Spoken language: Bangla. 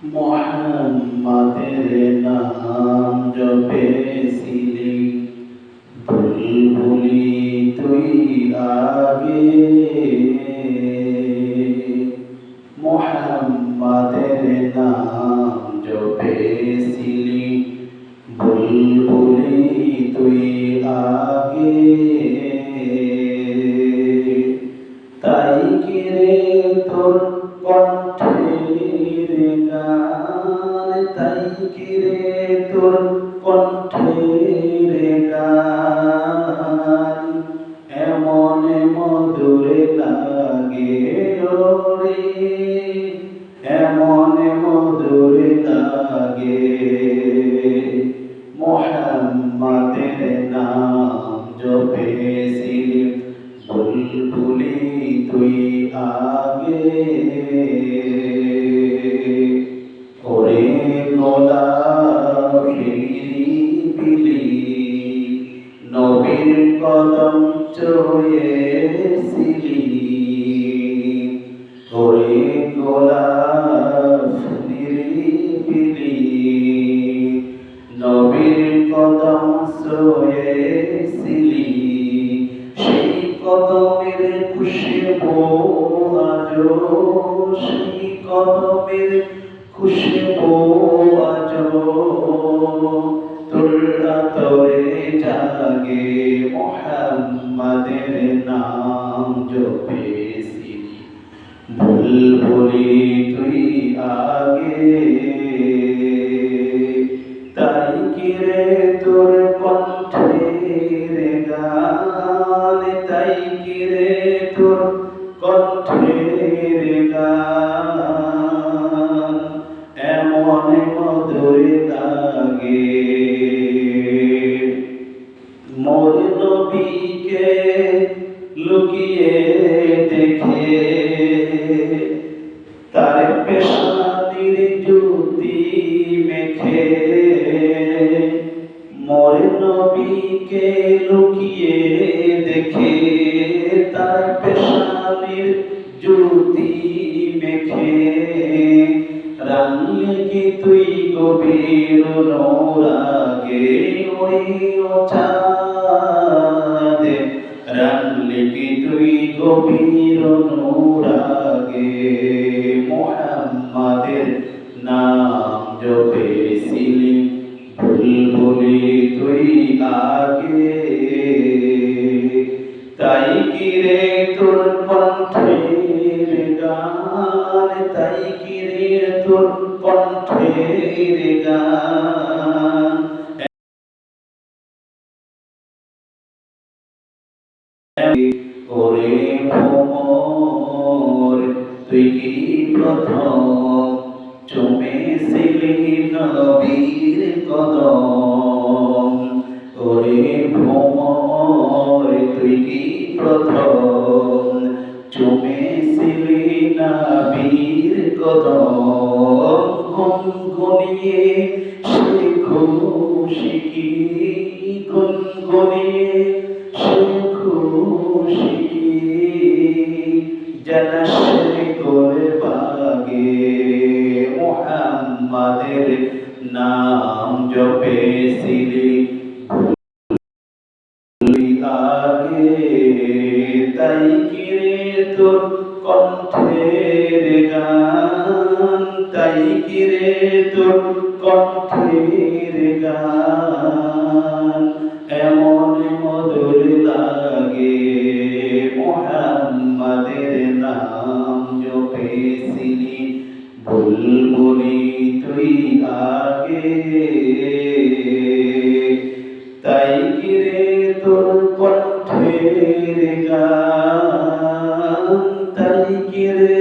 মোহাম্মদের নাম জপেছিলি, বুলবুলি তুই আগে। মোহাম্মদের নাম জপেছিলি, বুলবুলি তুই আগে। তাই কিরে তোর কণ্ঠের গান, তাই কিরে তোর কণ্ঠের গান এমন মধুর লাগে ওরে, এমন মধুর লাগে। মোহাম্মদের নাম জপেছিলি, বুলবুলি তুই আগে। ওরে গোলাপ নিরিবিলি, নবীর কদম ছুঁয়েছিলি। ওরে গোলাপ নিরিবিলি, নবীর কদম ছুঁয়েছিলি। সেই কদমের খুশবু আজো, সেই কদমের খুশবু আজো তোর আতরে জাগে। মোহাম্মদের নাম জপেছিলি, বুলবুলি তুই আগে। তাই কিরে তোর কণ্ঠের গান, তাই কিরে তোর কণ্ঠের গান এমন মধুর লাগে। মোর নবীকে লুকিয়ে দেখে, তার পেশানির জ্যোতি মেখে। মোর নবীকে লুকিয়ে দেখে, তার পেশানির জ্যোতি মেখে। রাঙলে কি তুই গভীর অনুরাগে, ওই চাঁদ রাঙলে কি তুই গভীর অনুরাগে। মোহাম্মদের নাম জপেছিলি, বুলবুলি তুই আগে। তাই কিরে তোর কণ্ঠের গান, তাই কিরে তোর কণ্ঠের গান ওরে ভ্রমর তুই কি প্রথম চুমেছিলি নবীর কদম। ওরে ভ্রমর তুই কি প্রথম চুমেছিলি নবীর কদম। গুনগুনিয়ে সে খুশকি, গুনগুনিয়ে সে খুশকি জলসে করে বাগে। মোহাম্মদের নাম জপেছিলি, বুলবুলি আগে। তাই কিরে তোর কণ্ঠের গান, তাই কিরে তোর কণ্ঠের গান এমন মধুর লাগে। মোহাম্মদের নাম জপেছিলি, বুলবুলি তুই আগে। তাই কিরে তোর কণ্ঠের গান, তাই কিরে